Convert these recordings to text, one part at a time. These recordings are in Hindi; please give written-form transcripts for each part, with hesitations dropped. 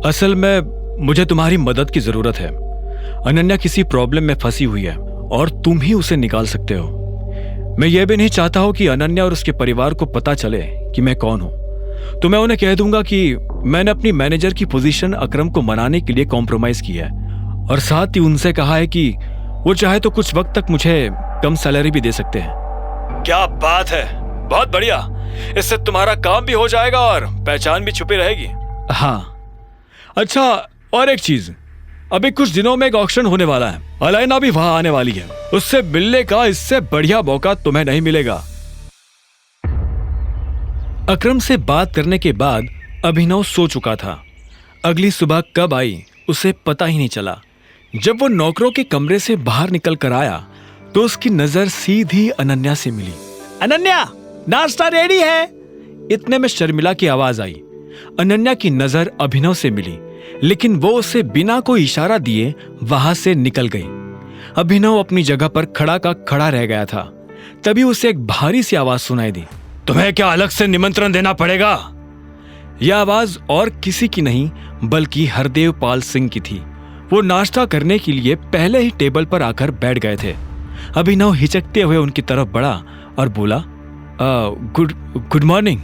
असल में मुझे तुम्हारी मदद की जरूरत है। अनन्या किसी प्रॉब्लम में फंसी हुई है और तुम ही उसे निकाल सकते हो। मैं ये भी नहीं चाहता हूं कि अनन्या और उसके परिवार को पता चले कि मैं कौन हूं। तो मैं उन्हें कह दूंगा कि मैंने अपनी मैनेजर की पोजीशन अकरम को मनाने के लिए कॉम्प्रोमाइज किया है और साथ ही उनसे कहा है कि वो चाहे तो कुछ वक्त तक मुझे कम सैलरी भी दे सकते हैं। क्या बात है, बहुत बढ़िया। इससे तुम्हारा काम भी हो जाएगा और पहचान भी छुपी रहेगी। हाँ, अच्छा, और एक चीज, अभी कुछ दिनों में एक ऑक्शन होने वाला है। अलैना भी वहां आने वाली है। उससे मिलने का इससे बढ़िया मौका तुम्हें नहीं मिलेगा। अकरम से बात करने के बाद अभिनव सो चुका था। अगली सुबह कब आई उसे पता ही नहीं चला। जब वो नौकरों के कमरे से बाहर निकल कर आया तो उसकी नजर सीधी अनन्या से मिली। अनन्या, नाश्ता रेडी है। इतने में शर्मिला की आवाज आई। अनन्या की नजर अभिनव से मिली, लेकिन वो उसे बिना कोई इशारा दिए वहां से निकल गई। अभिनव अपनी जगह पर खड़ा का खड़ा रह गया था। तभी उसे एक भारी सी आवाज सुनाई दी। तुम्हें क्या अलग से निमंत्रण देना पड़ेगा? यह आवाज और किसी की नहीं बल्कि हरदेव पाल सिंह की थी। वो नाश्ता करने के लिए पहले ही टेबल पर आकर बैठ गए थे। अभिनव हिचकते हुए उनकी तरफ बढ़ा और बोला, गुड मॉर्निंग।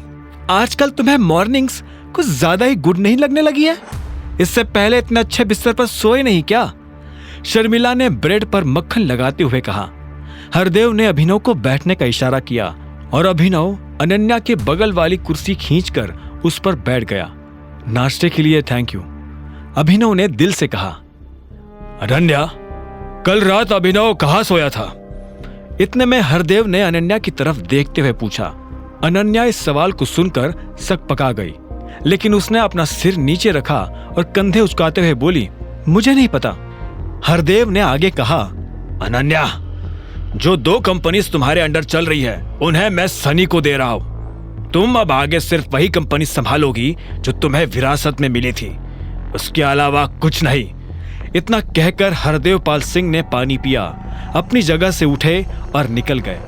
आजकल तुम्हें मॉर्निंग्स कुछ ज्यादा ही गुड नहीं लगने लगी है? इससे पहले इतने अच्छे बिस्तर पर सोए नहीं क्या? शर्मिला ने ब्रेड पर मक्खन लगाते हुए कहा। हरदेव ने अभिनव को बैठने का इशारा किया और अभिनव अनन्या के बगल वाली कुर्सी खींचकर उस पर बैठ गया। नाश्ते के लिए थैंक यू, अभिनव ने दिल से कहा। अनन्या, कल रात अभिनव कहाँ सोया था? इतने में हरदेव ने अनन्या की तरफ देखते हुए पूछा। अनन्या इस सवाल को सुनकर सकपका गई, लेकिन उसने अपना सिर नीचे रखा और कंधे उचकाते हुए बोली, मुझे नहीं पता। हरदेव ने आगे कहा, अनन्या, जो 2 कंपनीज तुम्हारे अंडर चल रही है उन्हें मैं सनी को दे रहा हूं। तुम अब आगे सिर्फ वही कंपनी संभालोगी जो तुम्हें विरासत में मिली थी, उसके अलावा कुछ नहीं। इतना कहकर हरदेव पाल सिंह ने पानी पिया, अपनी जगह से उठे और निकल गए।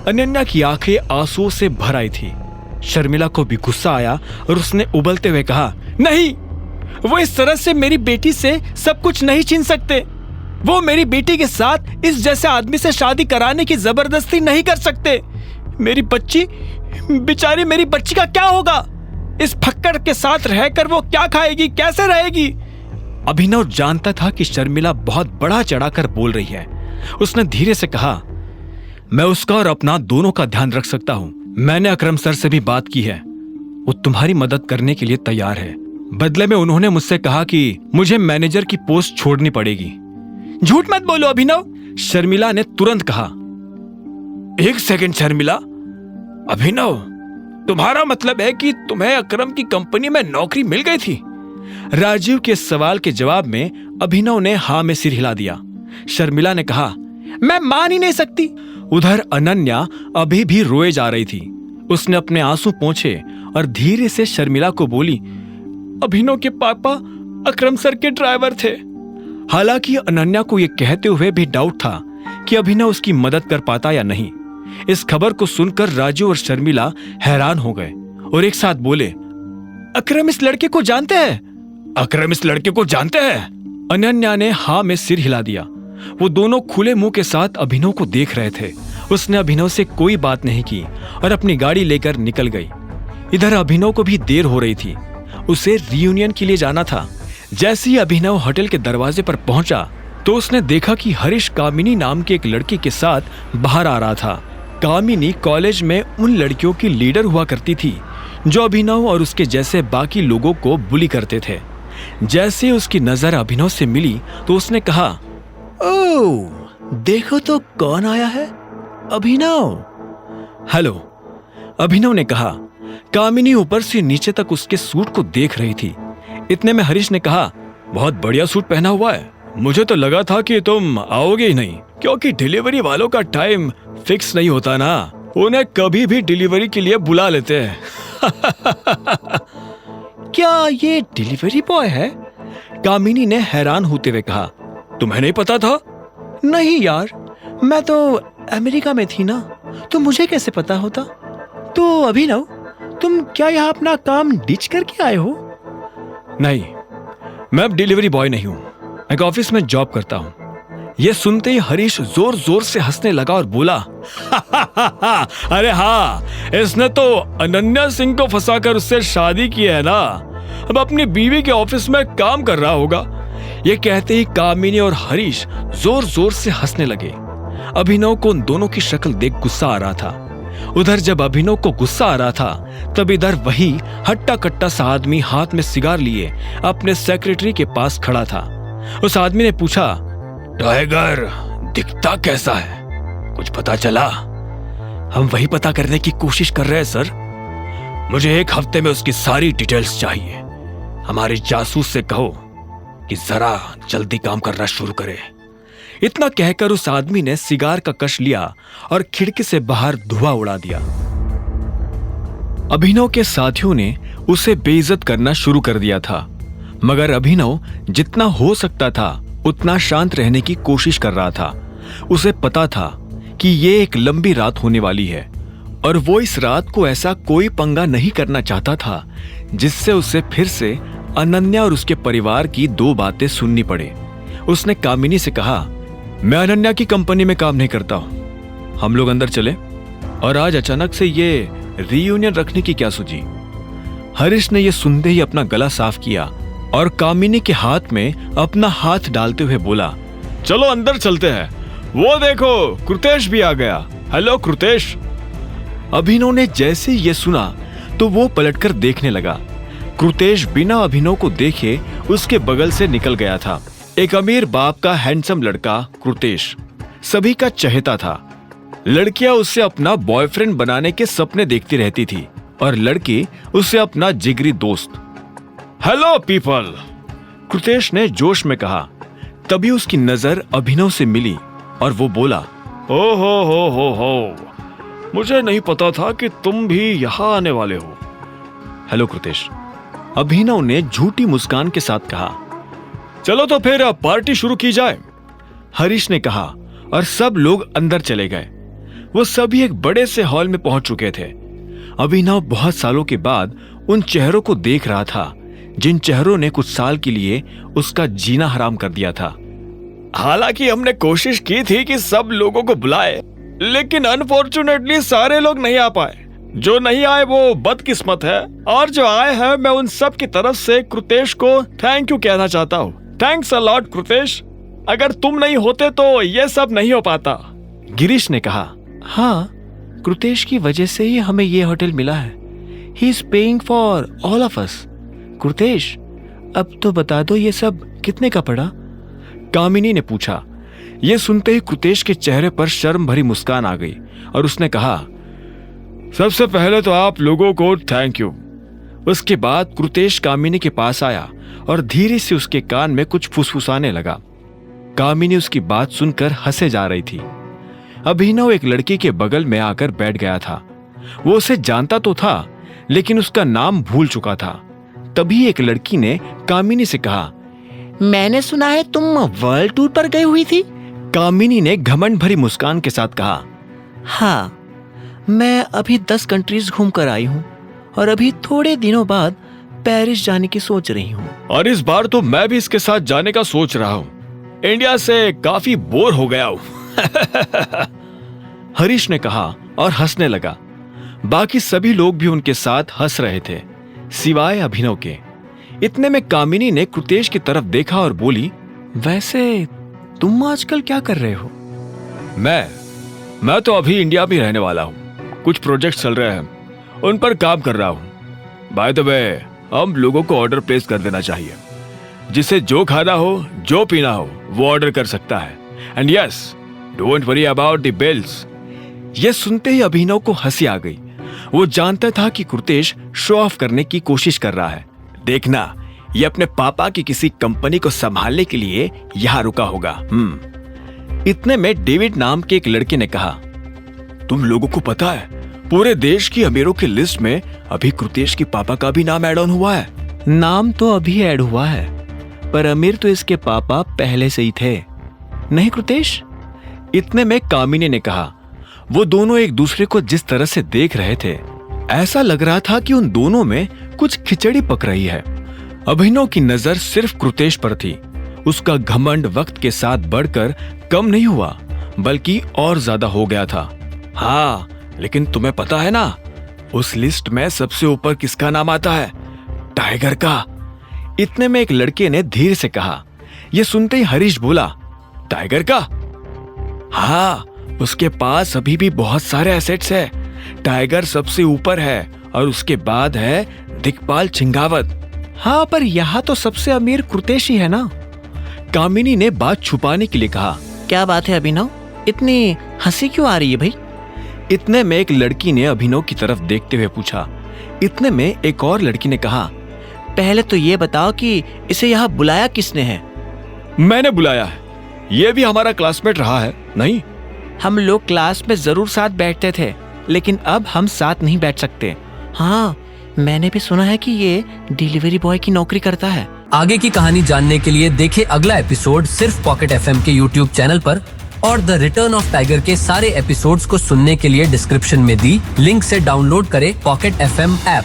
अनन्या की आंखें आंसुओं से भर आई थी। शर्मिला को भी गुस्सा आया और उसने उबलते हुए कहा, नहीं, वो इस तरह से मेरी बेटी से सब कुछ नहीं छीन सकते। वो मेरी बेटी के साथ इस जैसे आदमी से शादी कराने की जबरदस्ती नहीं कर सकते। मेरी बच्ची, बेचारी मेरी बच्ची का क्या होगा? इस फक्कड़ के साथ रहकर वो क्या खाएगी, कैसे रहेगी? अभिनव जानता था कि शर्मिला बहुत बड़ा चढ़ाकर बोल रही है। उसने धीरे से कहा, मैं उसका और अपना दोनों का ध्यान रख सकता हूं। मैंने अकरम सर से भी बात की है, वो तुम्हारी मदद करने के लिए तैयार है। बदले में उन्होंने मुझसे कहा कि मुझे मैनेजर की पोस्ट छोड़नी पड़ेगी। झूठ मत बोलो अभिनव, शर्मिला ने तुरंत कहा। एक सेकंड शर्मिला, अभिनव, तुम्हारा मतलब है कि तुम्हें अकरम की कंपनी में नौकरी मिल गई थी? राजीव के सवाल के जवाब में अभिनव ने हाँ में सिर हिला दिया। शर्मिला ने कहा, मैं मान ही नहीं सकती। उधर अनन्या अभी भी रोए जा रही थी। उसने अपने आंसू पोंछे और धीरे से शर्मिला को बोली, अभिनव के पापा अकरम सर के ड्राइवर थे। हालांकि अनन्या को यह कहते हुए भी डाउट था कि अभिनव उसकी मदद कर पाता या नहीं। इस खबर को सुनकर राजू और शर्मिला हैरान हो गए और एक साथ बोले, अकरम इस लड़के को जानते हैं? अकरम इस लड़के को जानते हैं? अनन्या ने हाँ में सिर हिला दिया। वो दोनों खुले मुंह के साथ अभिनव को देख रहे थे। उसने अभिनव से कोई बात नहीं की और अपनी गाड़ी लेकर निकल गई। इधर अभिनव को भी देर हो रही थी, उसे रियूनियन के लिए जाना था। जैसे ही अभिनव होटल के दरवाजे पर पहुंचा तो उसने देखा कि हरीश कामिनी नाम के एक लड़के के साथ बाहर आ रहा था। कामिनी कॉलेज में उन लड़कियों की लीडर हुआ करती थी जो अभिनव और उसके जैसे बाकी लोगों को बुली करते थे। जैसे उसकी नजर अभिनव से मिली तो उसने कहा, ओह, देखो तो कौन आया है, अभिनव। हेलो, अभिनव ने कहा। कामिनी ऊपर से नीचे तक उसके सूट को देख रही थी। इतने में हरीश ने कहा, बहुत बढ़िया सूट पहना हुआ है। मुझे तो लगा था कि तुम आओगे ही नहीं, क्योंकि डिलीवरी वालों का टाइम फिक्स नहीं होता ना, उन्हें कभी भी डिलीवरी के लिए बुला लेते हैं। क्या ये डिलीवरी बॉय है? कामिनी ने हैरान होते हुए कहा। तुम्हें नहीं पता था? नहीं यार, मैं तो अमेरिका में थी ना, तो मुझे कैसे पता होता। तो अभिनव, तुम क्या यहाँ अपना काम डिच करके आए हो? नहीं, मैं अब डिलीवरी बॉय नहीं हूं, एक ऑफिस में जॉब करता हूं। यह सुनते ही हरीश जोर जोर से हंसने लगा और बोला, अरे हाँ, इसने तो अनन्या सिंह को फंसाकर उससे शादी की है ना, अब अपनी बीवी के ऑफिस में काम कर रहा होगा। ये कहते ही कामिनी और हरीश जोर जोर से हंसने लगे। अभिनव को उन दोनों की शक्ल देख गुस्सा आ रहा था। उधर जब अभिनव को गुस्सा आ रहा था, तब इधर वही हट्टा कट्टा सा आदमी हाथ में सिगार लिए अपने सेक्रेटरी के पास खड़ा था। उस आदमी ने पूछा, टाइगर दिखता कैसा है, कुछ पता चला? हम वही पता करने की कोशिश कर रहे हैं सर। मुझे 1 हफ्ते में उसकी सारी डिटेल्स चाहिए। हमारे जासूस से कहो कि जरा जल्दी काम करना शुरू करे। इतना कहकर उस आदमी ने सिगार का कश लिया और खिड़की से बाहर धुआं उड़ा दिया। अभिनव के साथियों ने उसे बेइज्जत करना शुरू कर दिया था, मगर अभिनव जितना हो सकता था उतना शांत रहने की कोशिश कर रहा था। उसे पता था कि ये एक लंबी रात होने वाली है और वो इस रात को ऐसा कोई पंगा नहीं करना चाहता था जिससे उसे फिर से अनन्या और उसके परिवार की 2 बातें सुननी पड़े। उसने कामिनी से कहा, मैं अनन्या की कंपनी में काम नहीं करता हूं, हम लोग अंदर चले। और आज अचानक से ये रीयूनियन रखने की क्या सूझी? हरीश ने यह सुनते ही अपना गला साफ किया और कामिनी के हाथ में अपना हाथ डालते हुए बोला, चलो अंदर चलते हैं। वो देखो, कृतेश भी आ गया। हेलो कृतेश। अभिनव ने जैसे ये सुना तो वो पलटकर देखने लगा। कृतेश बिना अभिनव को देखे उसके बगल से निकल गया था। एक अमीर बाप का हैंडसम लड़का कृतेश सभी का चहेता था। लड़कियां उससे अपना बॉयफ्रेंड बनाने के सपने देखती रहती थी और लड़के उससे अपना जिगरी दोस्त। हेलो पीपल, कृतेश ने जोश में कहा। तभी उसकी नजर अभिनव से मिली और वो बोला, ओ हो, मुझे नहीं पता था कि तुम भी यहाँ आने वाले हो। हेलो कृतेश, अभिनव ने झूठी मुस्कान के साथ कहा। चलो तो फिर पार्टी शुरू की जाए, हरीश ने कहा और सब लोग अंदर चले गए। वो सभी एक बड़े से हॉल में पहुंच चुके थे। अभिनव बहुत सालों के बाद उन चेहरों को देख रहा था जिन चेहरों ने कुछ साल के लिए उसका जीना हराम कर दिया था। हालांकि हमने कोशिश की थी कि सब लोगों को बुलाए, लेकिन अनफॉर्चुनेटली सारे लोग नहीं आ पाए। जो नहीं आए वो बदकिस्मत है, और जो आए हैं मैं उन सब की तरफ से कृतेश को थैंक यू कहना चाहता हूँ। थैंक्स अ लॉट कृतेश, अगर तुम नहीं होते तो ये सब नहीं हो पाता। गिरीश ने कहा, हाँ, कृतेश की वजह से ही हमें ये होटल मिला है। He is paying for all of us. Kritesh, अब तो बता दो ये सब कितने का पड़ा? कामिनी ने पूछा। यह सुनते ही कृतेश के चेहरे पर शर्म भरी मुस्कान आ गई और उसने कहा, सबसे पहले तो आप लोगों को थैंक यू। उसके बाद कृतेश कामिनी के पास आया और धीरे से उसके कान में कुछ फुसफुसाने लगा। कामिनी उसकी बात सुनकर हंसे जा रही थी। अभिनव एक लड़की के बगल में आकर बैठ गया था। वो उसे जानता तो था, लेकिन उसका नाम भूल चुका था। तभी एक लड़की ने कामिनी से कहा, मैंने सुना है तुम वर्ल्ड टूर पर गई हुई थी। कामिनी ने घमंड भरी मुस्कान के साथ कहा, हाँ, मैं अभी 10 कंट्रीज घूम कर आई हूँ और अभी थोड़े दिनों बाद पेरिस जाने की सोच रही हूँ। और इस बार तो मैं भी इसके साथ जाने का सोच रहा हूँ। इंडिया से काफी बोर हो गया हूँ। हरीश ने कहा और हंसने लगा। बाकी सभी लोग भी उनके साथ हंस रहे थे, सिवाय अभिनव के। इतने में कामिनी ने कृतेश की तरफ देखा और बोली, वैसे तुम आजकल क्या कर रहे हो? मैं तो अभी इंडिया में रहने वाला हूँ। कुछ प्रोजेक्ट चल रहे हैं, उन पर काम कर रहा हूँ। बाय द वे, हम लोगों को ऑर्डर प्लेस कर देना चाहिए। जिसे जो खाना हो, जो पीना हो, वो ऑर्डर कर सकता है। And yes, don't worry about the bills. यह सुनते ही अभिनव को हंसी आ गई। वो जानता था कि कृतेश शो ऑफ करने की कोशिश कर रहा है। देखना, ये अपने पापा की किसी कंपनी को संभालने के लिए यहां रुका होगा। इतने में डेविड नाम के एक लड़के ने कहा, तुम लोगों को पता है, पूरे देश की अमीरों की लिस्ट में अभी कृतेश के पापा का भी नाम ऐड ऑन हुआ है। नाम तो अभी ऐड हुआ है, पर अमीर तो इसके पापा पहले से ही थे, नहीं कृतेश? इतने में कामिनी ने कहा। वो दोनों एक दूसरे को जिस तरह से देख रहे थे, ऐसा लग रहा था कि उन दोनों में कुछ खिचड़ी पक रही है। अभिनव की नजर सिर्फ कृतेश पर थी। उसका घमंड वक्त के साथ बढ़कर कम नहीं हुआ, बल्कि और ज्यादा हो गया था। हाँ, लेकिन तुम्हें पता है ना, उस लिस्ट में सबसे ऊपर किसका नाम आता है? टाइगर का। इतने में एक लड़के ने धीरे से कहा। यह सुनते ही हरीश बोला, टाइगर का? हाँ, उसके पास अभी भी बहुत सारे एसेट्स है। टाइगर सबसे ऊपर है और उसके बाद है दिक्पाल छिंगावत। हाँ, पर यहाँ तो सबसे अमीर कृतेश ही है ना। कामिनी ने बात छुपाने के लिए कहा। क्या बात है अभिनव, इतनी हंसी क्यों आ रही है भाई? इतने में एक लड़की ने अभिनव की तरफ देखते हुए पूछा। इतने में एक और लड़की ने कहा, पहले तो ये बताओ कि इसे यहाँ बुलाया किसने है? मैंने बुलाया है। ये भी हमारा क्लासमेट रहा है, नहीं? हम लोग क्लास में जरूर साथ बैठते थे, लेकिन अब हम साथ नहीं बैठ सकते। हाँ, मैंने भी सुना है कि ये डिलीवरी बॉय की नौकरी करता है। आगे की कहानी जानने के लिए देखें अगला एपिसोड सिर्फ पॉकेट एफएम के यूट्यूब चैनल पर, और द रिटर्न ऑफ टाइगर के सारे एपिसोड्स को सुनने के लिए डिस्क्रिप्शन में दी लिंक से डाउनलोड करें पॉकेट एफएम ऐप।